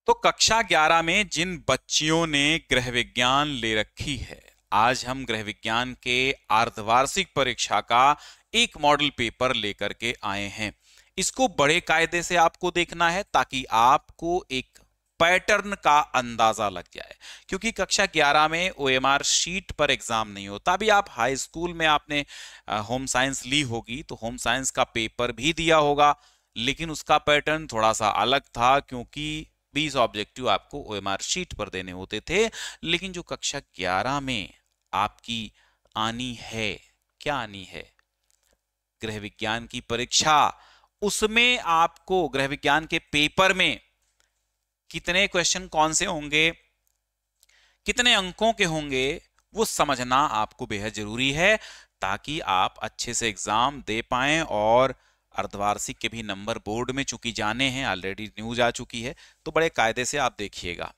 तो कक्षा 11 में जिन बच्चियों ने गृह विज्ञान ले रखी है, आज हम गृह विज्ञान के अर्धवार्षिक परीक्षा का एक मॉडल पेपर लेकर के आए हैं। इसको बड़े कायदे से आपको देखना है ताकि आपको एक पैटर्न का अंदाजा लग जाए, क्योंकि कक्षा 11 में ओएमआर शीट पर एग्जाम नहीं होता। अभी आप हाई स्कूल में आपने होम साइंस ली होगी तो होम साइंस का पेपर भी दिया होगा, लेकिन उसका पैटर्न थोड़ा सा अलग था, क्योंकि 20 ऑब्जेक्टिव आपको ओएमआर शीट पर देने होते थे। लेकिन जो कक्षा 11 में आपकी आनी है, क्या आनी है, गृह विज्ञान की परीक्षा, उसमें आपको गृह विज्ञान के पेपर में कितने क्वेश्चन कौन से होंगे, कितने अंकों के होंगे, वो समझना आपको बेहद जरूरी है, ताकि आप अच्छे से एग्जाम दे पाएं। और अर्धवार्षिक के भी नंबर बोर्ड में चूंकि जाने हैं, ऑलरेडी न्यूज आ चुकी है, तो बड़े कायदे से आप देखिएगा।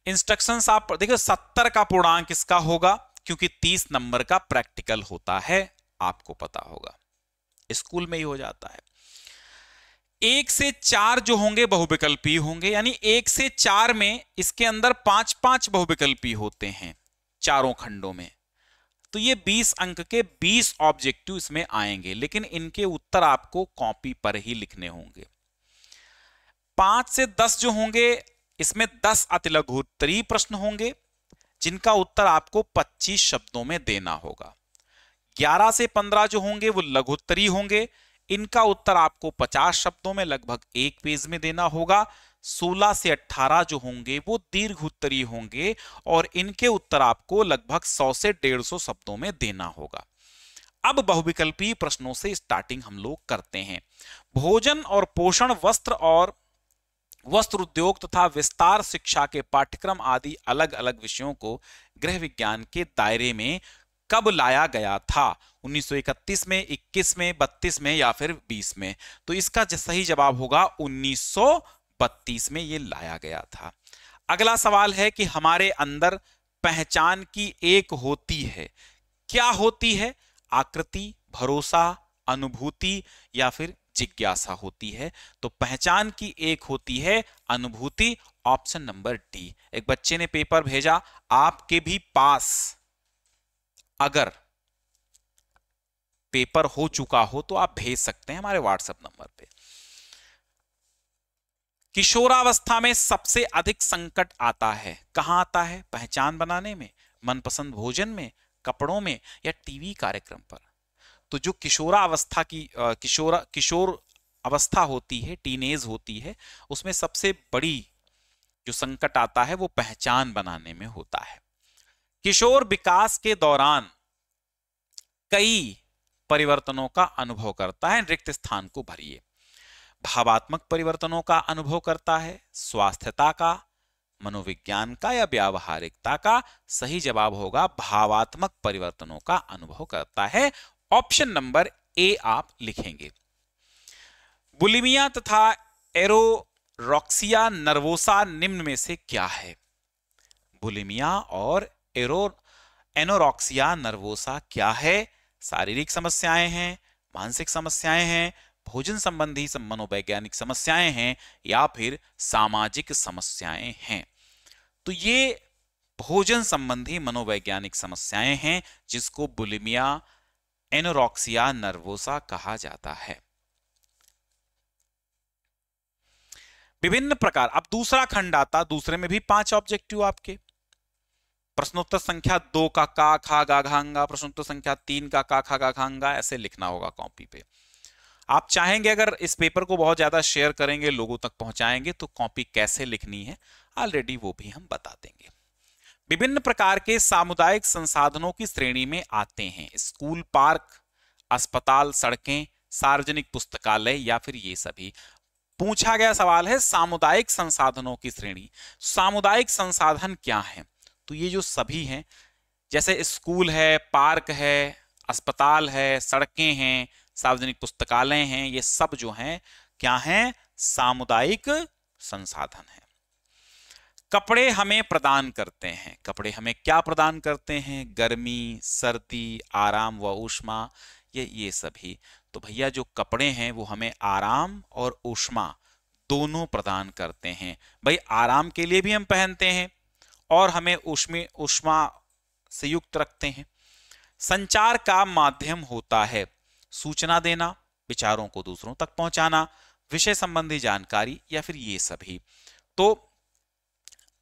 इंस्ट्रक्शंस आप देखिए, 70 का पूर्णांक इसका होगा, क्योंकि 30 नंबर का प्रैक्टिकल होता है, आपको पता होगा, स्कूल में ही हो जाता है। 1 से 4 जो होंगे बहुविकल्पी होंगे, यानी 1 से 4 में इसके अंदर 5-5 बहुविकल्पी होते हैं चारों खंडों में। तो ये 20 अंक के 20 ऑब्जेक्टिव इसमें आएंगे, लेकिन इनके उत्तर आपको कॉपी पर ही लिखने होंगे। 5 से 10 जो होंगे, इसमें 10 अतिलघु उत्तरीय प्रश्न होंगे, जिनका उत्तर आपको 25 शब्दों में देना होगा। 11 से 15 जो होंगे वो लघुत्तरीय होंगे, इनका उत्तर आपको 50 शब्दों में लगभग 1 पेज में देना होगा। 16 से 18 जो होंगे वो दीर्घ उत्तरीय होंगे, और इनके उत्तर आपको लगभग 100 से 150 शब्दों में देना होगा। अब बहुविकल्पीय प्रश्नों से स्टार्टिंग हम लोग करते हैं। भोजन और पोषण, वस्त्र और वस्त्र उद्योग तथा विस्तार शिक्षा के पाठ्यक्रम आदि अलग अलग विषयों को गृह विज्ञान के दायरे में कब लाया गया था? 1931 में, 21 में, 32 में या फिर 20 में? तो इसका सही जवाब होगा 1932 में ये लाया गया था। अगला सवाल है कि हमारे अंदर पहचान की एक होती है, क्या होती है? आकृति, भरोसा, अनुभूति या फिर जिज्ञासा होती है। तो पहचान की एक होती है अनुभूति, ऑप्शन नंबर डी। एक बच्चे ने पेपर भेजा, आपके भी पास अगर पेपर हो चुका हो तो आप भेज सकते हैं हमारे व्हाट्सएप नंबर पे। किशोरावस्था में सबसे अधिक संकट आता है, कहां आता है? पहचान बनाने में, मनपसंद भोजन में, कपड़ों में या टीवी कार्यक्रम पर? तो जो किशोरावस्था की किशोर अवस्था होती है, टीनेज होती है, उसमें सबसे बड़ी जो संकट आता है वो पहचान बनाने में होता है। किशोर विकास के दौरान कई परिवर्तनों का अनुभव करता है, रिक्त स्थान को भरिए। भावात्मक परिवर्तनों का अनुभव करता है, स्वास्थ्यता का, मनोविज्ञान का या व्यावहारिकता का? सही जवाब होगा भावात्मक परिवर्तनों का अनुभव करता है, ऑप्शन नंबर ए आप लिखेंगे। बुलिमिया तथा एरोरॉक्सिया नर्वोसा निम्न में से क्या है? बुलिमिया और एनोरॉक्सिया नर्वोसा क्या है? शारीरिक समस्याएं हैं, मानसिक समस्याएं हैं, भोजन संबंधी मनोवैज्ञानिक समस्याएं हैं या फिर सामाजिक समस्याएं हैं? तो ये भोजन संबंधी मनोवैज्ञानिक समस्याएं हैं, जिसको बुलिमिया एनोरॉक्सिया नर्वोसा कहा जाता है। विभिन्न प्रकार, अब दूसरा खंड आता, दूसरे में भी 5 ऑब्जेक्टिव आपके। प्रश्नोत्तर संख्या 2 का खा गा घांगा, प्रश्नोत्तर संख्या 3 का खा गा घांगा, ऐसे लिखना होगा कॉपी पे। आप चाहेंगे अगर इस पेपर को बहुत ज्यादा शेयर करेंगे, लोगों तक पहुंचाएंगे, तो कॉपी कैसे लिखनी है ऑलरेडी वो भी हम बता देंगे। विभिन्न प्रकार के सामुदायिक संसाधनों की श्रेणी में आते हैं स्कूल, पार्क, अस्पताल, सड़कें, सार्वजनिक पुस्तकालय या फिर ये सभी? पूछा गया सवाल है सामुदायिक संसाधनों की श्रेणी। सामुदायिक संसाधन क्या है? तो ये जो सभी हैं, जैसे स्कूल है, पार्क है, अस्पताल है, सड़कें हैं, सार्वजनिक पुस्तकालय हैं, ये सब जो हैं क्या हैं? सामुदायिक संसाधन हैं। कपड़े हमें प्रदान करते हैं, कपड़े हमें क्या प्रदान करते हैं? गर्मी, सर्दी, आराम व ऊष्मा, ये सभी। तो भैया जो कपड़े हैं वो हमें आराम और ऊष्मा दोनों प्रदान करते हैं। भाई आराम के लिए भी हम पहनते हैं और हमें ऊष्मा से युक्त रखते हैं। संचार का माध्यम होता है सूचना देना, विचारों को दूसरों तक पहुंचाना, विषय संबंधी जानकारी या फिर ये सभी। तो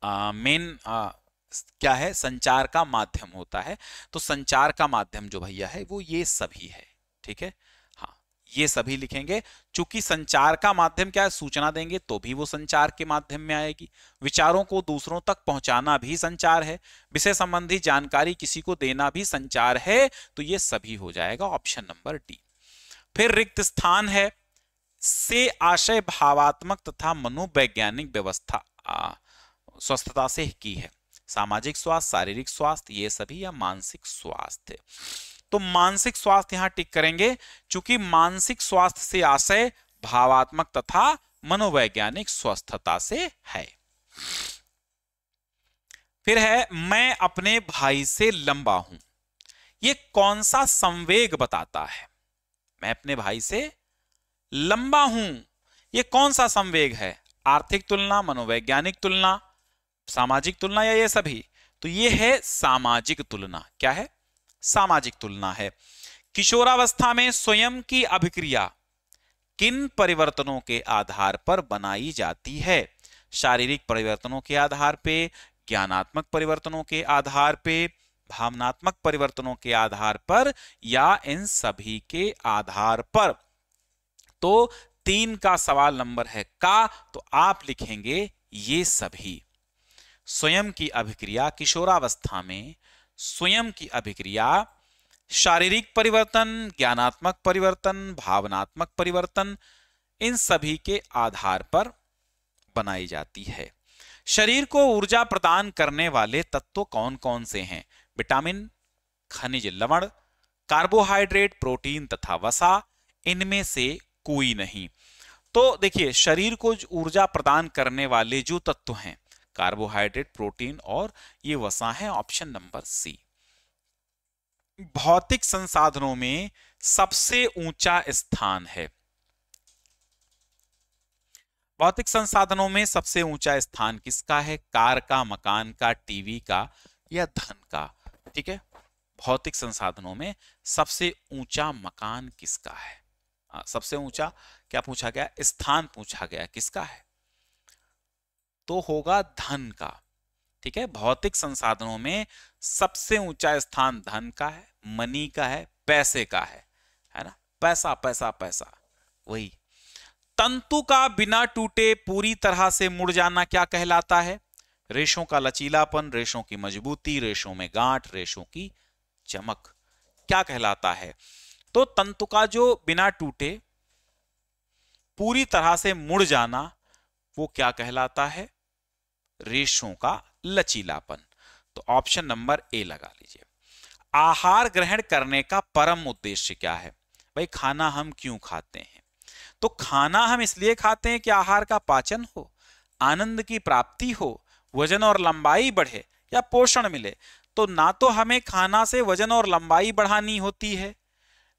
मेन क्या है, संचार का माध्यम होता है। तो संचार का माध्यम जो भैया है वो ये सभी है। ठीक है, हाँ ये सभी लिखेंगे। चूंकि संचार का माध्यम क्या है, सूचना देंगे तो भी वो संचार के माध्यम में आएगी, विचारों को दूसरों तक पहुंचाना भी संचार है, विषय संबंधी जानकारी किसी को देना भी संचार है। तो ये सभी हो जाएगा ऑप्शन नंबर डी। फिर रिक्त स्थान है से आशय भावात्मक तथा मनोवैज्ञानिक व्यवस्था स्वस्थता से की है। सामाजिक स्वास्थ्य, शारीरिक स्वास्थ्य, ये सभी, या मानसिक स्वास्थ्य। तो मानसिक स्वास्थ्य यहां टिक करेंगे, क्योंकि मानसिक स्वास्थ्य से आशय भावात्मक तथा मनोवैज्ञानिक स्वस्थता से है। फिर है मैं अपने भाई से लंबा हूं। ये कौन सा संवेग बताता है? मैं अपने भाई से लंबा हूं, ये कौन सा संवेग है? आर्थिक तुलना, मनोवैज्ञानिक तुलना, सामाजिक तुलना, या ये सभी? तो ये है सामाजिक तुलना। क्या है? सामाजिक तुलना है। किशोरावस्था में स्वयं की अभिक्रिया किन परिवर्तनों के आधार पर बनाई जाती है? शारीरिक परिवर्तनों के आधार पे, ज्ञानात्मक परिवर्तनों के आधार पे, भावनात्मक परिवर्तनों के आधार पर, या इन सभी के आधार पर? तो 3 का सवाल नंबर है का, तो आप लिखेंगे ये सभी। स्वयं की अभिक्रिया, किशोरावस्था में स्वयं की अभिक्रिया शारीरिक परिवर्तन, ज्ञानात्मक परिवर्तन, भावनात्मक परिवर्तन, इन सभी के आधार पर बनाई जाती है। शरीर को ऊर्जा प्रदान करने वाले तत्व कौन कौन से हैं? विटामिन, खनिज लवण, कार्बोहाइड्रेट, प्रोटीन तथा वसा, इनमें से कोई नहीं। तो देखिए, शरीर को ऊर्जा प्रदान करने वाले जो तत्व हैं, कार्बोहाइड्रेट, प्रोटीन और ये वसा है, ऑप्शन नंबर सी। भौतिक संसाधनों में सबसे ऊंचा स्थान है। भौतिक संसाधनों में सबसे ऊंचा स्थान किसका है? कार का, मकान का, टीवी का, या धन का? ठीक है, भौतिक संसाधनों में सबसे ऊंचा मकान किसका है? सबसे ऊंचा क्या पूछा गया? स्थान पूछा गया, किसका है? तो होगा धन का। ठीक है, भौतिक संसाधनों में सबसे ऊंचा स्थान धन का है, मनी का है, पैसे का है ना? पैसा पैसा पैसा, वही। तंतु का बिना टूटे पूरी तरह से मुड़ जाना क्या कहलाता है? रेशों का लचीलापन, रेशों की मजबूती, रेशों में गांठ, रेशों की चमक, क्या कहलाता है? तो तंतु का जो बिना टूटे पूरी तरह से मुड़ जाना, वो क्या कहलाता है? रेशों का लचीलापन। तो ऑप्शन नंबर ए लगा लीजिए। आहार ग्रहण करने का परम उद्देश्य क्या है? भाई खाना हम क्यों खाते हैं? तो खाना हम इसलिए खाते हैं कि आहार का पाचन हो, आनंद की प्राप्ति हो, वजन और लंबाई बढ़े, या पोषण मिले। तो ना तो हमें खाना से वजन और लंबाई बढ़ानी होती है,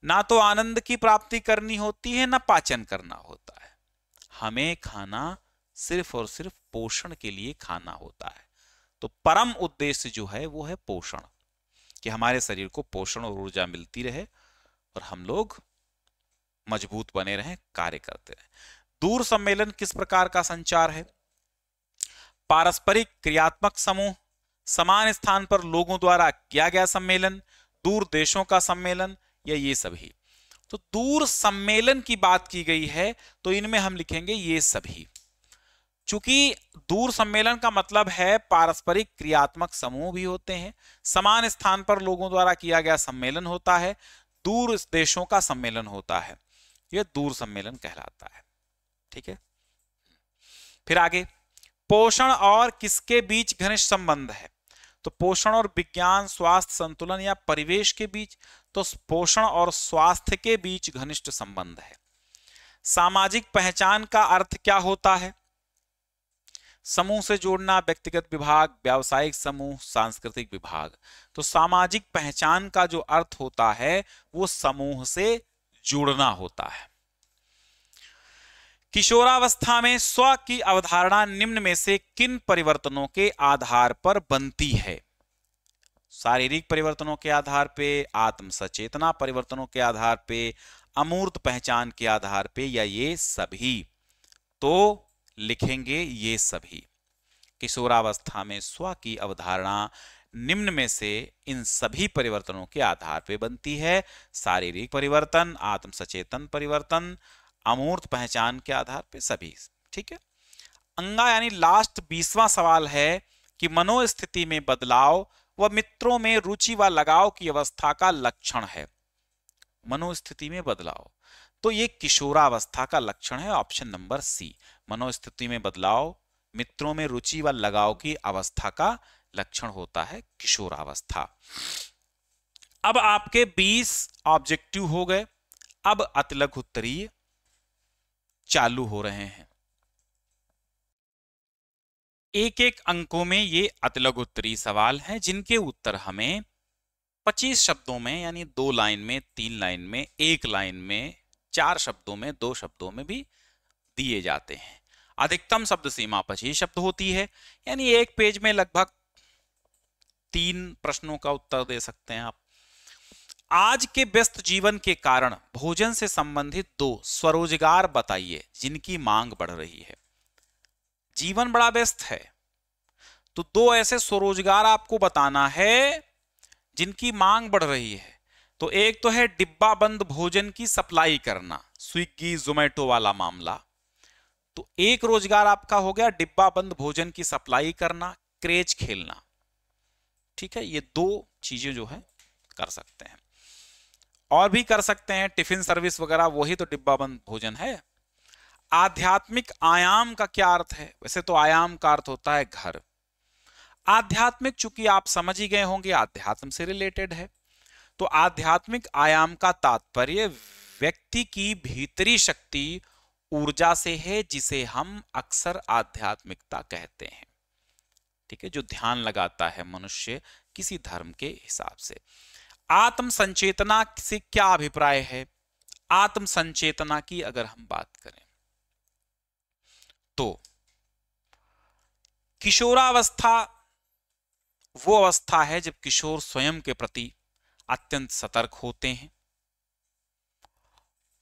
ना तो आनंद की प्राप्ति करनी होती है, ना पाचन करना होता है। हमें खाना सिर्फ और सिर्फ पोषण के लिए खाना होता है। तो परम उद्देश्य जो है वो है पोषण, कि हमारे शरीर को पोषण और ऊर्जा मिलती रहे और हम लोग मजबूत बने रहें, कार्य करते रहें। दूर सम्मेलन किस प्रकार का संचार है? पारस्परिक क्रियात्मक समूह, समान स्थान पर लोगों द्वारा किया गया सम्मेलन, दूर देशों का सम्मेलन, या ये सभी? तो दूर सम्मेलन की बात की गई है, तो इनमें हम लिखेंगे ये सभी। चूंकि दूर सम्मेलन का मतलब है पारस्परिक क्रियात्मक समूह भी होते हैं, समान स्थान पर लोगों द्वारा किया गया सम्मेलन होता है, दूर देशों का सम्मेलन होता है, यह दूर सम्मेलन कहलाता है। ठीक है, फिर आगे, पोषण और किसके बीच घनिष्ठ संबंध है? तो पोषण और विज्ञान, स्वास्थ्य, संतुलन, या परिवेश के बीच? तो पोषण और स्वास्थ्य के बीच घनिष्ठ संबंध है। सामाजिक पहचान का अर्थ क्या होता है? समूह से जोड़ना, व्यक्तिगत विभाग, व्यावसायिक समूह, सांस्कृतिक विभाग। तो सामाजिक पहचान का जो अर्थ होता है वो समूह से जुड़ना होता है। किशोरावस्था में स्व की अवधारणा निम्न में से किन परिवर्तनों के आधार पर बनती है? शारीरिक परिवर्तनों के आधार पे, आत्म सचेतना परिवर्तनों के आधार पे, अमूर्त पहचान के आधार पे, या ये सभी? तो लिखेंगे ये सभी। किशोरावस्था में स्व की अवधारणा निम्न में से इन सभी परिवर्तनों के आधार पे बनती है। शारीरिक परिवर्तन, आत्म सचेतन परिवर्तन, अमूर्त पहचान के आधार पे, सभी। ठीक है। अंगा यानी लास्ट 20वां सवाल है कि मनोस्थिति में बदलाव व मित्रों में रुचि व लगाव की अवस्था का लक्षण है। मनोस्थिति में बदलाव, तो ये किशोरावस्था का लक्षण है, ऑप्शन नंबर सी। मनोस्थिति में बदलाव, मित्रों में रुचि व लगाव की अवस्था का लक्षण होता है किशोरावस्था। अब आपके 20 ऑब्जेक्टिव हो गए। अब अतिलघु उत्तरीय चालू हो रहे हैं। एक एक अंकों में ये अतिलघु उत्तरीय सवाल हैं, जिनके उत्तर हमें 25 शब्दों में, यानी 2 लाइन में, 3 लाइन में, 1 लाइन में, 4 शब्दों में, 2 शब्दों में भी दिए जाते हैं। अधिकतम शब्द सीमा 25 शब्द होती है, यानी एक पेज में लगभग 3 प्रश्नों का उत्तर दे सकते हैं आप। आज के व्यस्त जीवन के कारण भोजन से संबंधित 2 स्वरोजगार बताइए जिनकी मांग बढ़ रही है। जीवन बड़ा व्यस्त है, तो 2 ऐसे स्वरोजगार आपको बताना है जिनकी मांग बढ़ रही है। तो एक तो है डिब्बा बंद भोजन की सप्लाई करना, स्विगी जोमेटो वाला मामला। तो एक रोजगार आपका हो गया डिब्बा बंद भोजन की सप्लाई करना, क्रेज खेलना। ठीक है, ये 2 चीजें जो है कर सकते हैं। और भी कर सकते हैं, टिफिन सर्विस वगैरह, वही तो डिब्बा बंद भोजन है। आध्यात्मिक आयाम का क्या अर्थ है? वैसे तो आयाम का अर्थ होता है घर। आध्यात्मिक चूंकि आप समझ ही गए होंगे, आध्यात्म से रिलेटेड है, तो आध्यात्मिक आयाम का तात्पर्य व्यक्ति की भीतरी शक्ति, ऊर्जा से है, जिसे हम अक्सर आध्यात्मिकता कहते हैं। ठीक है, जो ध्यान लगाता है मनुष्य किसी धर्म के हिसाब से। आत्म संचेतना से क्या अभिप्राय है? आत्म संचेतना की अगर हम बात करें तो किशोरावस्था वो अवस्था है जब किशोर स्वयं के प्रति अत्यंत सतर्क होते हैं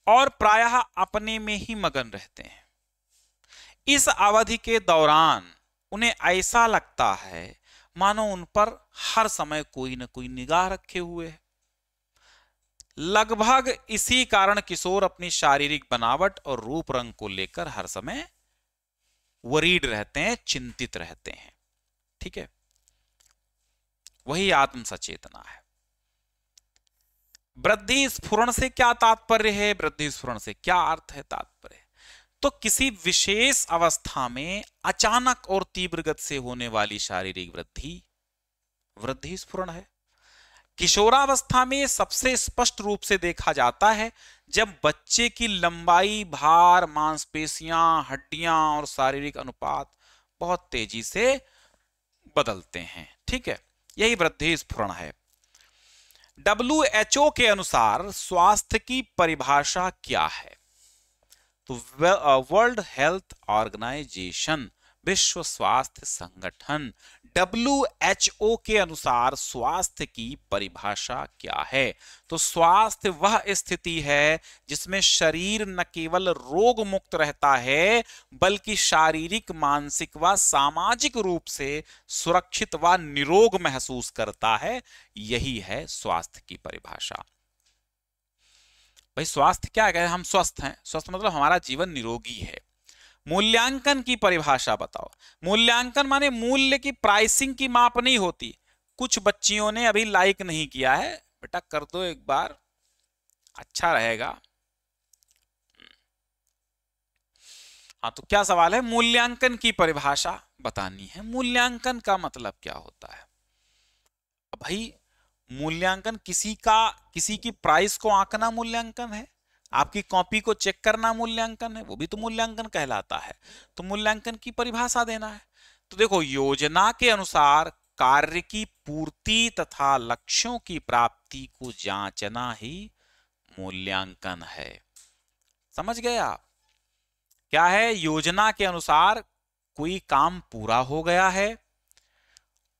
और प्रायः अपने में ही मगन रहते हैं। इस अवधि के दौरान उन्हें ऐसा लगता है मानो उन पर हर समय कोई न कोई निगाह रखे हुए है। लगभग इसी कारण किशोर अपनी शारीरिक बनावट और रूप रंग को लेकर हर समय वरीड रहते हैं, चिंतित रहते हैं। ठीक है, वही आत्म सचेतना है। वृद्धि स्फुरण से क्या तात्पर्य है? वृद्धि स्फुरण से क्या अर्थ है, तात्पर्य? तो किसी विशेष अवस्था में अचानक और तीव्र गति से होने वाली शारीरिक वृद्धि स्फुरण है। किशोरावस्था में सबसे स्पष्ट रूप से देखा जाता है जब बच्चे की लंबाई, भार, मांसपेशियां, हड्डियां और शारीरिक अनुपात बहुत तेजी से बदलते हैं। ठीक है, यही वृद्धि स्फुरण है। WHO के अनुसार स्वास्थ्य की परिभाषा क्या है? तो वर्ल्ड हेल्थ ऑर्गेनाइजेशन, विश्व स्वास्थ्य संगठन, WHO के अनुसार स्वास्थ्य की परिभाषा क्या है? तो स्वास्थ्य वह स्थिति है जिसमें शरीर न केवल रोग मुक्त रहता है बल्कि शारीरिक, मानसिक व सामाजिक रूप से सुरक्षित व निरोग महसूस करता है। यही है स्वास्थ्य की परिभाषा। भाई स्वास्थ्य क्या है? हम स्वस्थ हैं, स्वस्थ मतलब हमारा जीवन निरोगी है। मूल्यांकन की परिभाषा बताओ। मूल्यांकन माने मूल्य की, प्राइसिंग की माप नहीं होती। कुछ बच्चियों ने अभी लाइक नहीं किया है, बेटा कर दो एक बार, अच्छा रहेगा। हाँ, तो क्या सवाल है? मूल्यांकन की परिभाषा बतानी है। मूल्यांकन का मतलब क्या होता है? भाई मूल्यांकन किसी की प्राइस को आंकना मूल्यांकन है, आपकी कॉपी को चेक करना मूल्यांकन है, वो भी तो मूल्यांकन कहलाता है। तो मूल्यांकन की परिभाषा देना है। तो देखो, योजना के अनुसार कार्य की पूर्ति तथा लक्ष्यों की प्राप्ति को जांचना ही मूल्यांकन है। समझ गए आप? क्या है, योजना के अनुसार कोई काम पूरा हो गया है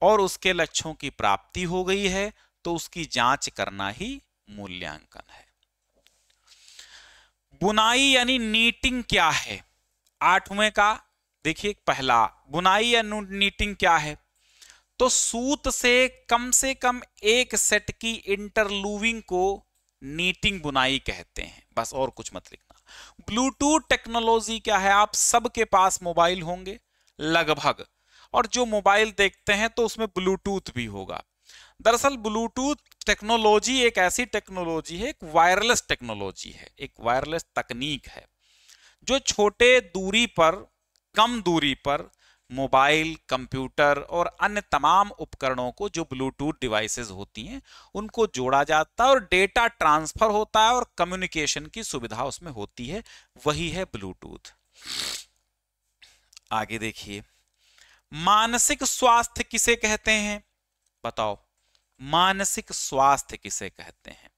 और उसके लक्ष्यों की प्राप्ति हो गई है, तो उसकी जांच करना ही मूल्यांकन है। बुनाई यानी नीटिंग क्या है, 8वें का देखिए, पहला बुनाई या नीटिंग क्या है, तो सूत से कम एक सेट की इंटरलूविंग को नीटिंग बुनाई कहते हैं, बस और कुछ मत लिखना। ब्लूटूथ टेक्नोलॉजी क्या है, आप सबके पास मोबाइल होंगे लगभग, और जो मोबाइल देखते हैं तो उसमें ब्लूटूथ भी होगा। दरअसल ब्लूटूथ टेक्नोलॉजी एक ऐसी टेक्नोलॉजी है, एक वायरलेस टेक्नोलॉजी है, एक वायरलेस तकनीक है, जो छोटे दूरी पर, कम दूरी पर मोबाइल, कंप्यूटर और अन्य तमाम उपकरणों को, जो ब्लूटूथ डिवाइसेस होती हैं, उनको जोड़ा जाता है और डेटा ट्रांसफर होता है और कम्युनिकेशन की सुविधा उसमें होती है, वही है ब्लूटूथ। आगे देखिए, मानसिक स्वास्थ्य किसे कहते हैं, बताओ, मानसिक स्वास्थ्य किसे कहते हैं?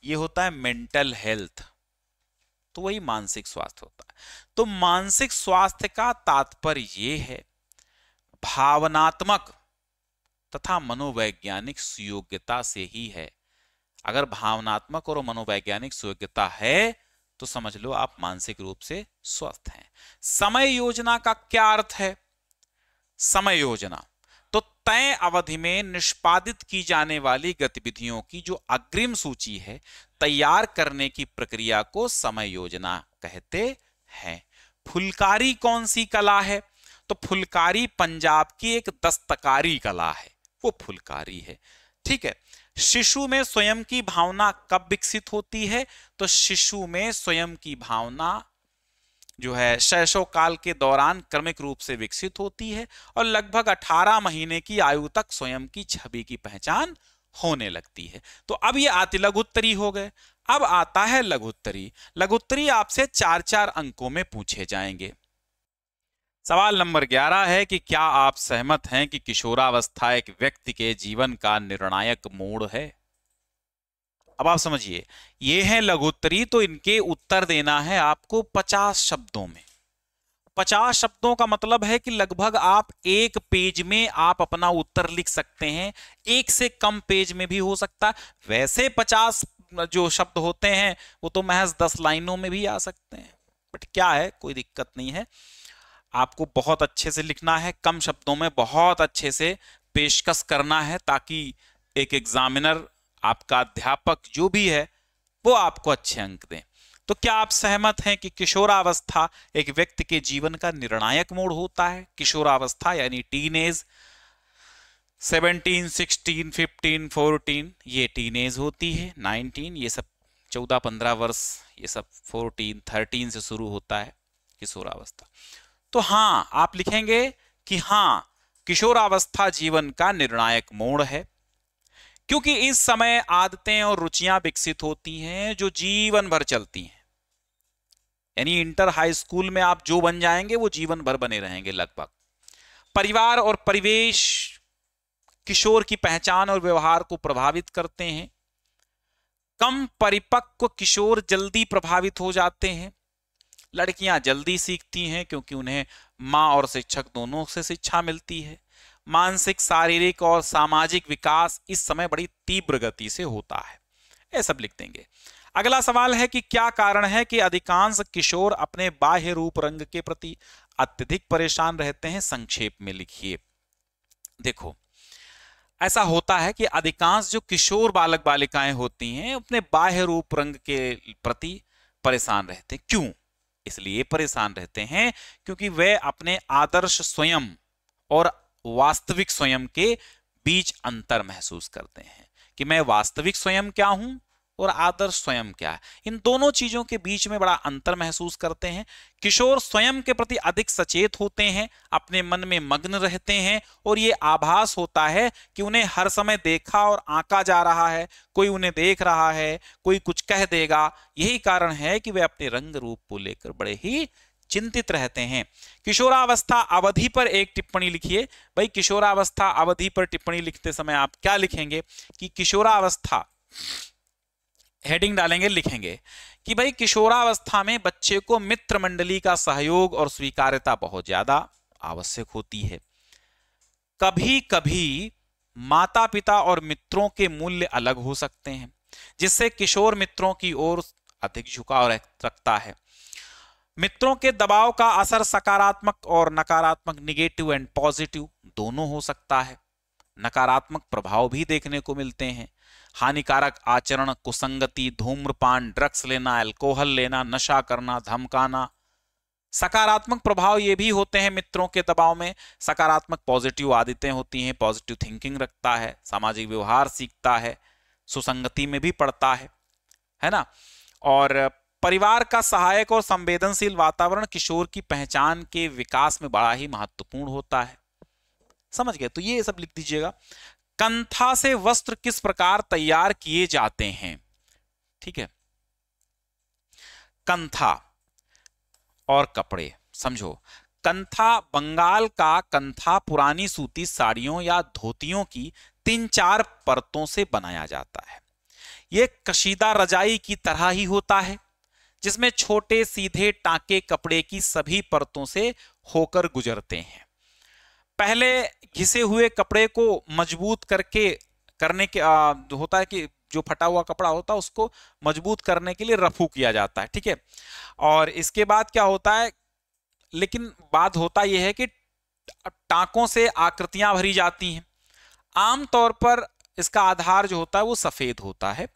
ये होता है मेंटल हेल्थ, तो वही मानसिक स्वास्थ्य होता है। तो मानसिक स्वास्थ्य का तात्पर्य ये है, भावनात्मक तथा मनोवैज्ञानिक सुयोग्यता से ही है। अगर भावनात्मक और मनोवैज्ञानिक सुयोग्यता है तो समझ लो आप मानसिक रूप से स्वस्थ हैं। समय योजना का क्या अर्थ है? समय योजना तो तय अवधि में निष्पादित की जाने वाली गतिविधियों की जो अग्रिम सूची है, तैयार करने की प्रक्रिया को समय योजना कहते हैं। फुलकारी कौन सी कला है? तो फुलकारी पंजाब की एक दस्तकारी कला है, वो फुलकारी है। ठीक है। शिशु में स्वयं की भावना कब विकसित होती है? तो शिशु में स्वयं की भावना जो है शैशव काल के दौरान क्रमिक रूप से विकसित होती है और लगभग 18 महीने की आयु तक स्वयं की छवि की पहचान होने लगती है। तो अब ये आती लघुत्तरी हो गए, अब आता है लघुत्तरी। लघुत्तरी आपसे 4-4 अंकों में पूछे जाएंगे। सवाल नंबर 11 है कि क्या आप सहमत हैं कि किशोरावस्था एक व्यक्ति के जीवन का निर्णायक मोड़ है? अब आप समझिए, ये है लघुत्तरी, तो इनके उत्तर देना है आपको 50 शब्दों में। 50 शब्दों का मतलब है कि लगभग आप एक पेज में आप अपना उत्तर लिख सकते हैं, एक से कम पेज में भी हो सकता है। वैसे 50 जो शब्द होते हैं वो तो महज 10 लाइनों में भी आ सकते हैं, बट क्या है, कोई दिक्कत नहीं है। आपको बहुत अच्छे से लिखना है, कम शब्दों में बहुत अच्छे से पेशकश करना है, ताकि एक एग्जामिनर, आपका अध्यापक जो भी है, वो आपको अच्छे अंक दें। तो क्या आप सहमत हैं कि किशोरावस्था एक व्यक्ति के जीवन का निर्णायक मोड़ होता है? किशोरावस्था यानी टीनेज, 17, 16, 15, 14 ये टीनेज होती है, 19 ये सब 14-15 वर्ष, ये सब 14, 13 से शुरू होता है किशोरावस्था। तो हाँ, आप लिखेंगे कि हाँ, किशोरावस्था जीवन का निर्णायक मोड़ है, क्योंकि इस समय आदतें और रुचियां विकसित होती हैं जो जीवन भर चलती हैं। यानी इंटर हाई स्कूल में आप जो बन जाएंगे वो जीवन भर बने रहेंगे लगभग। परिवार और परिवेश किशोर की पहचान और व्यवहार को प्रभावित करते हैं। कम परिपक्व किशोर जल्दी प्रभावित हो जाते हैं। लड़कियां जल्दी सीखती हैं क्योंकि उन्हें मां और शिक्षक दोनों से शिक्षा मिलती है। मानसिक, शारीरिक और सामाजिक विकास इस समय बड़ी तीव्र गति से होता है। ये सब लिख देंगे। अगला सवाल है कि क्या कारण है कि अधिकांश किशोर अपने बाह्य रूप रंग के प्रति अत्यधिक परेशान रहते हैं? संक्षेप में लिखिए। देखो, ऐसा होता है कि अधिकांश जो किशोर बालक बालिकाएं होती हैं अपने बाह्य रूप रंग के प्रति परेशान रहते हैं। क्यों? इसलिए परेशान रहते हैं क्योंकि वे अपने आदर्श स्वयं और वास्तविक स्वयं के बीच अंतर महसूस करते हैं कि मैं वास्तविक स्वयं क्या हूं और आदर्श स्वयं क्या है। इन दोनों चीजों के बीच में बड़ा अंतर महसूस करते हैं। किशोर स्वयं के प्रति अधिक सचेत होते हैं, अपने मन में मग्न रहते हैं और ये आभास होता है कि उन्हें हर समय देखा और आंका जा रहा है, कोई उन्हें देख रहा है, कोई कुछ कह देगा। यही कारण है कि वे अपने रंग रूप को लेकर बड़े ही चिंतित रहते हैं। किशोरावस्था अवधि पर एक टिप्पणी लिखिए। भाई, किशोरावस्था अवधि पर टिप्पणी लिखते समय आप क्या लिखेंगे कि किशोरावस्था हेडिंग डालेंगे, लिखेंगे कि भाई किशोरावस्था में बच्चे को मित्र मंडली का सहयोग और स्वीकार्यता बहुत ज्यादा आवश्यक होती है। कभी कभी माता पिता और मित्रों के मूल्य अलग हो सकते हैं, जिससे किशोर मित्रों की ओर अधिक झुकाव रखता है। मित्रों के दबाव का असर सकारात्मक और नकारात्मक, निगेटिव एंड पॉजिटिव दोनों हो सकता है। नकारात्मक प्रभाव भी देखने को मिलते हैं। हानिकारक आचरण, कुसंगति, धूम्रपान, ड्रग्स लेना, अल्कोहल लेना, नशा करना, धमकाना। सकारात्मक प्रभाव ये भी होते हैं मित्रों के दबाव में। सकारात्मक पॉजिटिव आदतें होती हैं, पॉजिटिव थिंकिंग रखता है, सामाजिक व्यवहार सीखता है, सुसंगति में भी पड़ता है ना। और परिवार का सहायक और संवेदनशील वातावरण किशोर की पहचान के विकास में बड़ा ही महत्वपूर्ण होता है। समझ गए? तो ये सब लिख दीजिएगा। कंथा से वस्त्र किस प्रकार तैयार किए जाते हैं? ठीक है, कंथा और कपड़े समझो। कंथा, बंगाल का कंथा पुरानी सूती साड़ियों या धोतियों की 3-4 परतों से बनाया जाता है। यह कशीदा रजाई की तरह ही होता है, जिसमें छोटे सीधे टांके कपड़े की सभी परतों से होकर गुजरते हैं। पहले घिसे हुए कपड़े को मजबूत करने के होता है कि जो फटा हुआ कपड़ा होता है उसको मजबूत करने के लिए रफू किया जाता है। ठीक है, और इसके बाद क्या होता है, लेकिन बात होता यह है कि टांकों से आकृतियां भरी जाती हैं। आमतौर पर इसका आधार जो होता है वो सफेद होता है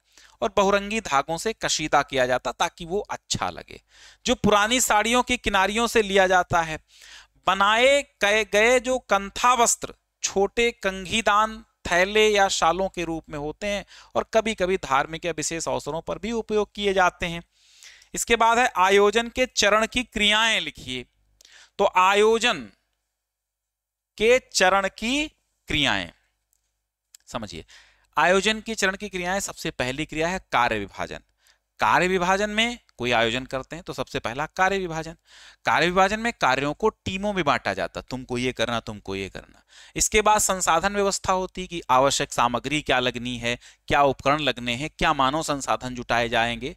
और बहुरंगी धागों से कशीदा किया जाता ताकि वो अच्छा लगे। जो पुरानी साड़ियों की किनारियों से लिया जाता है। बनाए गए जो कंथा वस्त्र छोटे कंघीदान, थैले या शालों के रूप में होते हैं और कभी कभी धार्मिक या विशेष अवसरों पर भी उपयोग किए जाते हैं। इसके बाद है आयोजन के चरण की क्रियाएं लिखिए। तो आयोजन के चरण की क्रियाएं समझिए। आयोजन की चरण की क्रियाएं, सबसे पहली क्रिया है कार्य विभाजन। कार्य विभाजन में कोई आयोजन करते हैं तो सबसे पहला कार्य विभाजन। कार्य विभाजन में कार्यों को टीमों में बांटा जाता, तुमको ये करना, तुमको ये करना। इसके बाद संसाधन व्यवस्था होती कि आवश्यक सामग्री क्या लगनी है, क्या उपकरण लगने हैं, क्या मानव संसाधन जुटाए जाएंगे।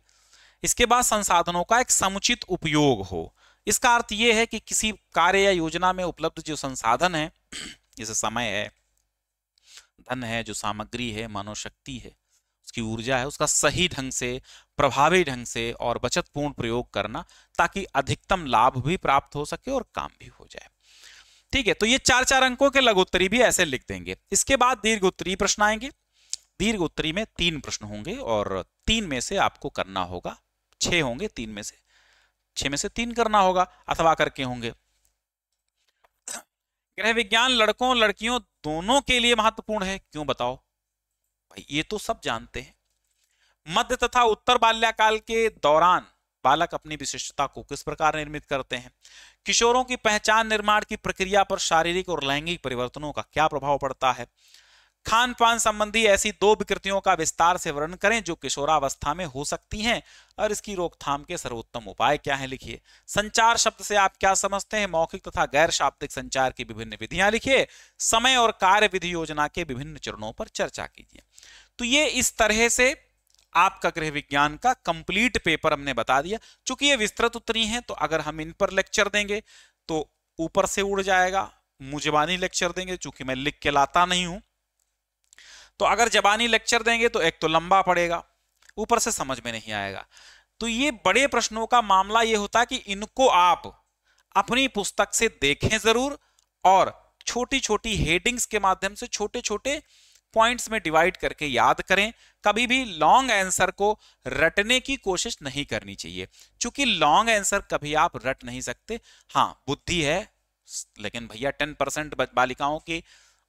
इसके बाद संसाधनों का एक समुचित उपयोग हो। इसका अर्थ यह है कि किसी कार्य या योजना में उपलब्ध जो संसाधन है, जैसे समय है, धन है, जो सामग्री है, मानव शक्ति है, उसकी ऊर्जा है, उसका सही ढंग से, प्रभावी ढंग से और बचतपूर्ण प्रयोग करना ताकि अधिकतम लाभ भी प्राप्त हो सके और काम भी हो जाए। ठीक है, तो ये 4-4 अंकों के लघु उत्तरी भी ऐसे लिख देंगे। इसके बाद दीर्घ उत्तरी प्रश्न आएंगे। दीर्घ उत्तरी में 3 प्रश्न होंगे और 3 में से आपको करना होगा, 6 होंगे, 6 में से 3 करना होगा अथवा करके होंगे। गृह विज्ञान लड़कों लड़कियों दोनों के लिए महत्वपूर्ण है, क्यों बताओ? भाई ये तो सब जानते हैं। मध्य तथा उत्तर बाल्यकाल के दौरान बालक अपनी विशिष्टता को किस प्रकार निर्मित करते हैं? किशोरों की पहचान निर्माण की प्रक्रिया पर शारीरिक और लैंगिक परिवर्तनों का क्या प्रभाव पड़ता है? खान पान संबंधी ऐसी 2 विकृतियों का विस्तार से वर्णन करें जो किशोरावस्था में हो सकती हैं और इसकी रोकथाम के सर्वोत्तम उपाय क्या हैं, लिखिए। संचार शब्द से आप क्या समझते हैं? मौखिक तथा गैर शाब्दिक संचार की विभिन्न विधियां लिखिए। समय और कार्य विधि योजना के विभिन्न चरणों पर चर्चा कीजिए। तो ये इस तरह से आपका गृह विज्ञान का कंप्लीट पेपर हमने बता दिया। चूंकि ये विस्तृत उत्तरी हैं तो अगर हम इन पर लेक्चर देंगे तो ऊपर से उड़ जाएगा। मुजबानी लेक्चर देंगे, चूंकि मैं लिख के लाता नहीं हूं, तो अगर जबानी लेक्चर देंगे तो एक तो लंबा पड़ेगा, ऊपर से समझ में नहीं आएगा। तो ये बड़े प्रश्नों का मामला ये होता है कि इनको आप अपनी पुस्तक से देखें जरूर और छोटी छोटी हेडिंग्स के माध्यम से छोटे छोटे पॉइंट्स में डिवाइड करके याद करें। कभी भी लॉन्ग आंसर को रटने की कोशिश नहीं करनी चाहिए, क्योंकि लॉन्ग आंसर कभी आप रट नहीं सकते। हाँ, बुद्धि है, लेकिन भैया 10% बालिकाओं की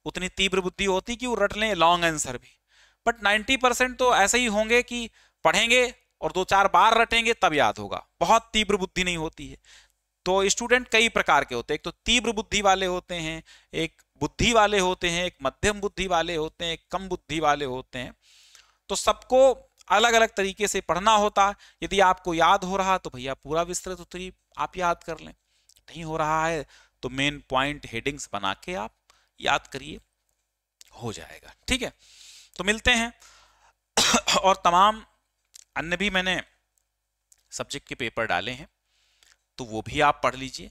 उतनी तीव्र बुद्धि होती कि वो रट लें लॉन्ग आंसर भी, बट 90% तो ऐसे ही होंगे कि पढ़ेंगे और 2-4 बार रटेंगे तब याद होगा। बहुत तीव्र बुद्धि नहीं होती है। तो स्टूडेंट कई प्रकार के होते हैं, एक तो तीव्र बुद्धि वाले होते हैं, एक बुद्धि वाले होते हैं, एक मध्यम बुद्धि वाले होते हैं, एक कम बुद्धि वाले होते हैं। तो सबको अलग अलग तरीके से पढ़ना होता है। यदि आपको याद हो रहा तो भैया पूरा विस्तृत उत्तरी आप याद कर लें, नहीं हो रहा है तो मेन पॉइंट हेडिंग्स बना के आप याद करिए, हो जाएगा। ठीक है, तो मिलते हैं और तमाम अन्य भी मैंने सब्जेक्ट के पेपर डाले हैं, तो वो भी आप पढ़ लीजिए।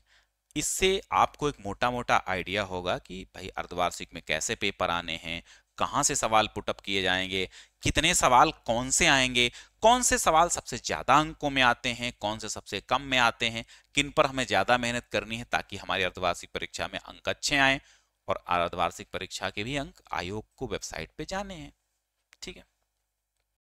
इससे आपको एक मोटा मोटा आइडिया होगा कि भाई अर्धवार्षिक में कैसे पेपर आने हैं, कहाँ से सवाल पुटअप किए जाएंगे, कितने सवाल कौन से आएंगे, कौन से सवाल सबसे ज्यादा अंकों में आते हैं, कौन से सबसे कम में आते हैं, किन पर हमें ज्यादा मेहनत करनी है ताकि हमारी अर्धवार्षिक परीक्षा में अंक अच्छे आए। और अर्धवार्षिक परीक्षा के भी अंक आयोग को वेबसाइट पे जाने हैं। ठीक है।